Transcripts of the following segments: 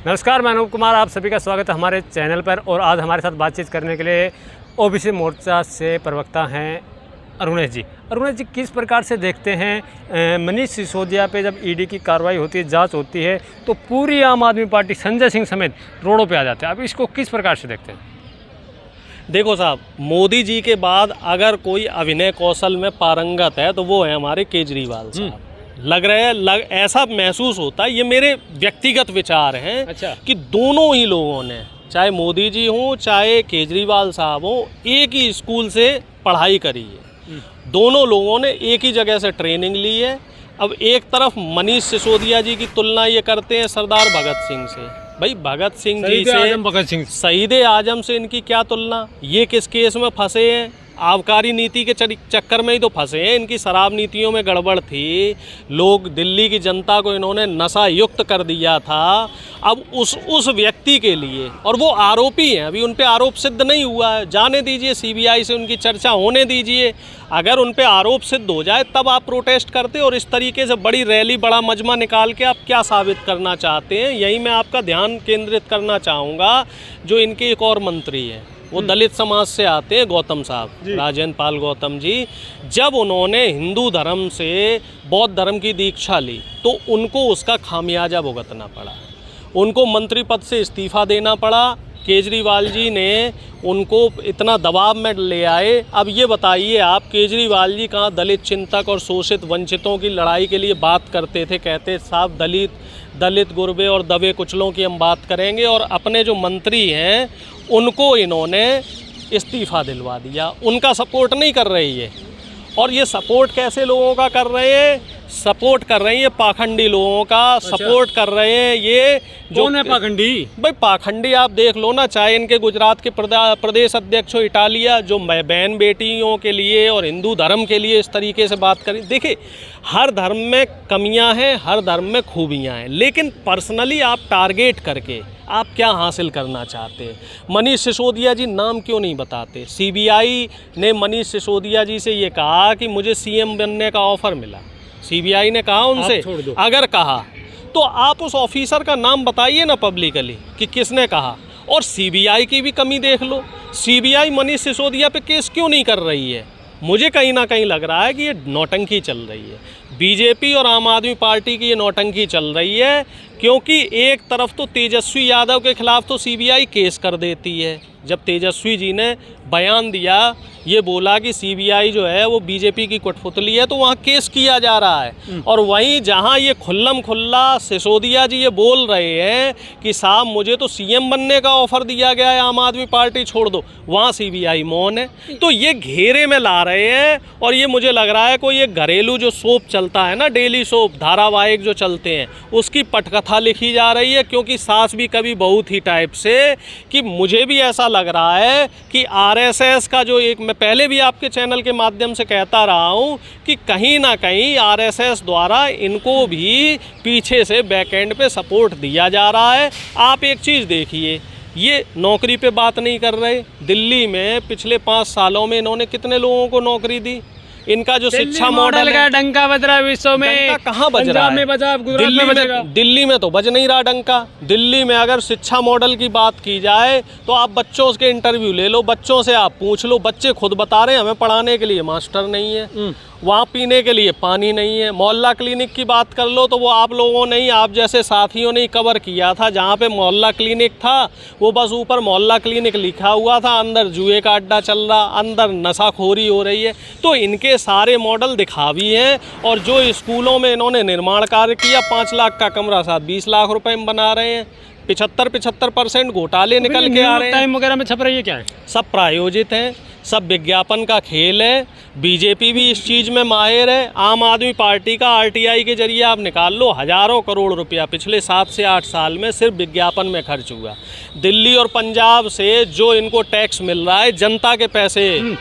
नमस्कार, मैं अनूप कुमार, आप सभी का स्वागत है हमारे चैनल पर। और आज हमारे साथ बातचीत करने के लिए ओबीसी मोर्चा से प्रवक्ता हैं अरुणेश जी। अरुणेश जी, किस प्रकार से देखते हैं मनीष सिसोदिया पे जब ईडी की कार्रवाई होती है, जांच होती है, तो पूरी आम आदमी पार्टी संजय सिंह समेत रोडों पे आ जाते हैं। अब इसको किस प्रकार से देखते हैं? देखो साहब, मोदी जी के बाद अगर कोई अभिनय कौशल में पारंगत है तो वो है हमारे केजरीवाल साहब। लग रहे हैं ऐसा महसूस होता है, ये मेरे व्यक्तिगत विचार हैं। अच्छा। कि दोनों ही लोगों ने, चाहे मोदी जी हों चाहे केजरीवाल साहब हों, एक ही स्कूल से पढ़ाई करी है। दोनों लोगों ने एक ही जगह से ट्रेनिंग ली है। अब एक तरफ मनीष सिसोदिया जी की तुलना ये करते हैं सरदार भगत सिंह से। भाई भगत सिंह जी से, शहीद आजम से इनकी क्या तुलना? ये किस केस में फंसे हैं? आबकारी नीति के चक्कर में ही तो फंसे हैं। इनकी शराब नीतियों में गड़बड़ थी, लोग, दिल्ली की जनता को इन्होंने नशा युक्त कर दिया था। अब उस व्यक्ति के लिए, और वो आरोपी हैं, अभी उन पे आरोप सिद्ध नहीं हुआ है, जाने दीजिए, सीबीआई से उनकी चर्चा होने दीजिए। अगर उन पे आरोप सिद्ध हो जाए तब आप प्रोटेस्ट करते। और इस तरीके से बड़ी रैली, बड़ा मजमा निकाल के आप क्या साबित करना चाहते हैं? यही मैं आपका ध्यान केंद्रित करना चाहूँगा। जो इनके एक और मंत्री हैं, वो दलित समाज से आते हैं, गौतम साहब, राजेंद्र पाल गौतम जी। जब उन्होंने हिंदू धर्म से बौद्ध धर्म की दीक्षा ली तो उनको उसका खामियाजा भुगतना पड़ा, उनको मंत्री पद से इस्तीफा देना पड़ा। केजरीवाल जी ने उनको इतना दबाव में ले आए। अब ये बताइए आप, केजरीवाल जी कहाँ दलित चिंतक और शोषित वंचितों की लड़ाई के लिए बात करते थे? कहते साहब दलित गुरबे और दबे कुचलों की हम बात करेंगे। और अपने जो मंत्री हैं उनको इन्होंने इस्तीफा दिलवा दिया, उनका सपोर्ट नहीं कर रही है। और ये सपोर्ट कैसे लोगों का कर रहे हैं? सपोर्ट कर रहे हैं ये पाखंडी लोगों का। अच्छा। सपोर्ट कर रहे हैं ये जो कौन है पाखंडी? भाई पाखंडी आप देख लो ना, चाहे इनके गुजरात के प्रदेश अध्यक्ष हो इटालिया, जो बहन बेटियों के लिए और हिंदू धर्म के लिए इस तरीके से बात करें। देखिए, हर धर्म में कमियां हैं, हर धर्म में खूबियां हैं, लेकिन पर्सनली आप टारगेट करके आप क्या हासिल करना चाहते हैं? मनीष सिसोदिया जी नाम क्यों नहीं बताते? सीबीआई ने मनीष सिसोदिया जी से ये कहा कि मुझे सीएम बनने का ऑफर मिला। सीबीआई ने कहा उनसे, अगर कहा तो आप उस ऑफिसर का नाम बताइए ना पब्लिकली कि किसने कहा। और सीबीआई की भी कमी देख लो, सीबीआई मनीष सिसोदिया पे केस क्यों नहीं कर रही है? मुझे कहीं ना कहीं लग रहा है कि ये नौटंकी चल रही है। बीजेपी और आम आदमी पार्टी की ये नौटंकी चल रही है, क्योंकि एक तरफ तो तेजस्वी यादव के खिलाफ तो सीबीआई केस कर देती है। जब तेजस्वी जी ने बयान दिया, ये बोला कि सीबीआई जो है वो बीजेपी की कठपुतली है, तो वहाँ केस किया जा रहा है। और वहीं जहाँ ये खुल्लम खुल्ला सिसोदिया जी ये बोल रहे हैं कि साहब मुझे तो सीएम बनने का ऑफर दिया गया है, आम आदमी पार्टी छोड़ दो, वहाँ सीबीआई मौन है। तो ये घेरे में ला रहे हैं। और ये मुझे लग रहा है कोई एक घरेलू जो सोप चलता है ना, डेली सोप धारावाहिक जो चलते हैं, उसकी पटकथा लिखी जा रही है। क्योंकि सास भी कभी बहू थी टाइप से, कि मुझे भी ऐसा लग रहा है कि आरएसएस का जो एक, मैं पहले भी आपके चैनल के माध्यम से कहता रहा हूं कि कहीं ना कहीं आरएसएस द्वारा इनको भी पीछे से बैकएंड पे सपोर्ट दिया जा रहा है। आप एक चीज़ देखिए, ये नौकरी पे बात नहीं कर रहे। दिल्ली में पिछले 5 सालों में इन्होंने कितने लोगों को नौकरी दी? इनका जो शिक्षा मॉडल है, डंका बज रहा है विश्व में, कहाँ बज रहा है? दिल्ली में तो बज नहीं रहा डंका। दिल्ली में अगर शिक्षा मॉडल की बात की जाए तो आप बच्चों के इंटरव्यू ले लो, बच्चों से आप पूछ लो, बच्चे खुद बता रहे हैं हमें पढ़ाने के लिए मास्टर नहीं है, वहाँ पीने के लिए पानी नहीं है। मोहल्ला क्लिनिक की बात कर लो तो वो आप लोगों ने ही, आप जैसे साथियों ने कवर किया था। जहाँ पे मोहल्ला क्लिनिक था वो बस ऊपर मोहल्ला क्लिनिक लिखा हुआ था, अंदर जुए का अड्डा चल रहा, अंदर नशाखोरी हो रही है। तो इनके सारे मॉडल दिखावी हैं। और जो स्कूलों में इन्होंने निर्माण कार्य किया, 5 लाख का कमरा साथ 20 लाख रुपए में बना रहे हैं। 75% घोटाले निकल के आ रहे हैं। टाइम वगैरह में छप रही है क्या है? सब प्रायोजित हैं, सब विज्ञापन का खेल है। बीजेपी भी इस चीज़ में माहिर है। आम आदमी पार्टी का आरटीआई के जरिए आप निकाल लो, हज़ारों करोड़ रुपया पिछले 7 से 8 साल में सिर्फ विज्ञापन में खर्च हुआ। दिल्ली और पंजाब से जो इनको टैक्स मिल रहा है, जनता के पैसे,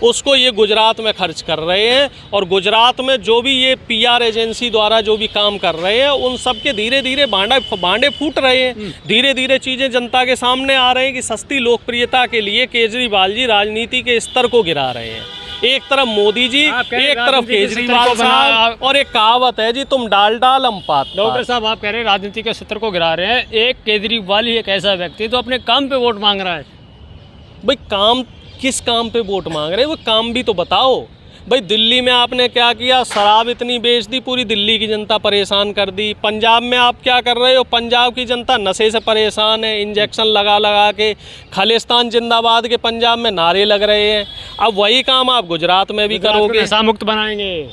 उसको ये गुजरात में खर्च कर रहे हैं। और गुजरात में जो भी ये पीआर एजेंसी द्वारा जो भी काम कर रहे हैं, उन सब के धीरे धीरे भांडे फूट रहे हैं। धीरे धीरे चीज़ें जनता के सामने आ रही हैं कि सस्ती लोकप्रियता के लिए केजरीवाल जी राजनीति के स्तर को गिरा रहे हैं। एक तरफ मोदी जी, आप कह रहे एक तरफ राजनीति के केजरीवाल सत्र को साहब, और एक कहावत है जी, तुम डाल डाल हम पात पात। डॉक्टर साहब, आप कह रहे हैं राजनीति के सत्र को गिरा रहे हैं। एक केजरीवाल ही एक ऐसा व्यक्ति तो अपने काम पे वोट मांग रहा है। भाई काम, किस काम पे वोट मांग रहे हैं, वो काम भी तो बताओ। भाई दिल्ली में आपने क्या किया, शराब इतनी बेच दी, पूरी दिल्ली की जनता परेशान कर दी। पंजाब में आप क्या कर रहे हो, पंजाब की जनता नशे से परेशान है, इंजेक्शन लगा लगा के। खालिस्तान जिंदाबाद के पंजाब में नारे लग रहे हैं। अब वही काम आप गुजरात में भी करोगे। नशा मुक्त बनाएंगे।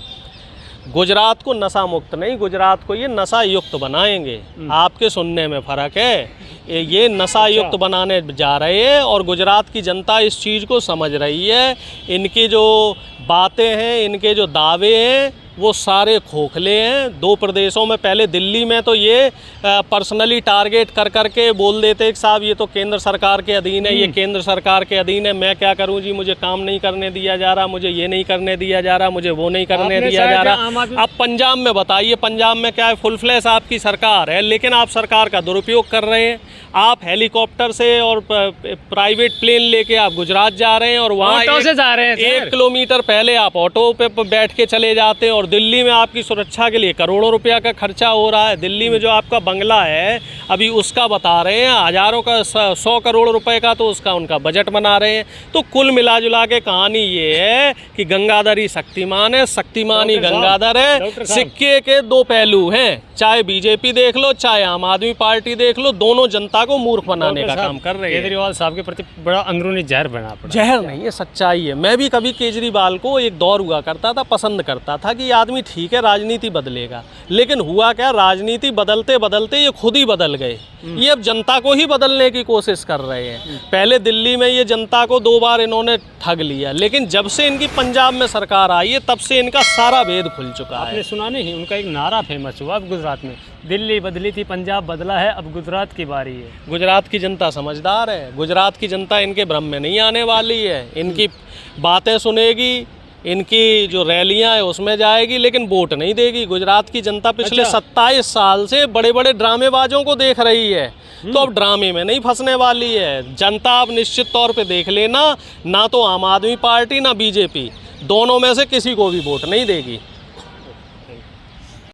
गुजरात को नशा मुक्त नहीं, गुजरात को ये नशा युक्त बनाएंगे। आपके सुनने में फ़र्क है। ये नशा युक्त बनाने जा रहे हैं और गुजरात की जनता इस चीज़ को समझ रही है। इनकी जो बातें हैं, इनके जो दावे हैं, वो सारे खोखले हैं। दो प्रदेशों में, पहले दिल्ली में तो ये पर्सनली टारगेट कर करके बोल देते कि साहब ये तो केंद्र सरकार के अधीन है, ये केंद्र सरकार के अधीन है, मैं क्या करूं जी, मुझे काम नहीं करने दिया जा रहा, मुझे ये नहीं करने दिया जा रहा, मुझे वो नहीं करने दिया जा रहा। अब पंजाब में बताइए, पंजाब में क्या है, फुल फ्लैश आपकी सरकार है, लेकिन आप सरकार का दुरुपयोग कर रहे हैं। आप हेलीकॉप्टर से और प्राइवेट प्लेन लेके आप गुजरात जा रहे हैं और वहाँ ऑटो से जा रहे हैं। 1 किलोमीटर पहले आप ऑटो पे बैठ के चले जाते हैं और दिल्ली में आपकी सुरक्षा के लिए करोड़ों रुपया का खर्चा हो रहा है। दिल्ली में जो आपका बंगला है अभी उसका बता रहे हैं हज़ारों का, 100 करोड़ रुपए का तो उसका उनका बजट बना रहे हैं। तो कुल मिला जुला के कहानी ये है कि गंगाधर ही शक्तिमान है, शक्तिमान ही गंगाधर है। सिक्के के दो पहलू हैं, चाहे बीजेपी देख लो, चाहे आम आदमी पार्टी देख लो, दोनों जनता को मूर्ख बनाने का काम कर रहे हैं। केजरीवाल साहब के प्रति बड़ा अंदरूनी जहर बना पड़ा। जहर नहीं है, सच्चाई है। मैं भी कभी केजरीवाल को एक दौर हुआ करता था, पसंद करता था कि आदमी ठीक है, राजनीति बदलेगा। लेकिन हुआ क्या, राजनीति बदलते बदलते ये खुद ही बदल गए। ये अब जनता को ही बदलने की कोशिश कर रहे हैं। पहले दिल्ली में ये जनता को 2 बार इन्होंने ठग लिया, लेकिन जब से इनकी पंजाब में सरकार आई है तब से इनका सारा भेद खुल चुका है। आपने सुना नहीं, उनका एक नारा फेमस हुआ अब गुजरात में, दिल्ली बदली थी, पंजाब बदला है, अब गुजरात की बारी है। गुजरात की जनता समझदार है। गुजरात की जनता इनके भ्रम में नहीं आने वाली है। इनकी बातें सुनेगी, इनकी जो रैलियां है उसमें जाएगी, लेकिन वोट नहीं देगी। गुजरात की जनता पिछले 27 साल से बड़े बड़े ड्रामेबाजों को देख रही है, तो अब ड्रामे में नहीं फंसने वाली है जनता। आप निश्चित तौर पे देख लेना, ना तो आम आदमी पार्टी ना बीजेपी, दोनों में से किसी को भी वोट नहीं देगी।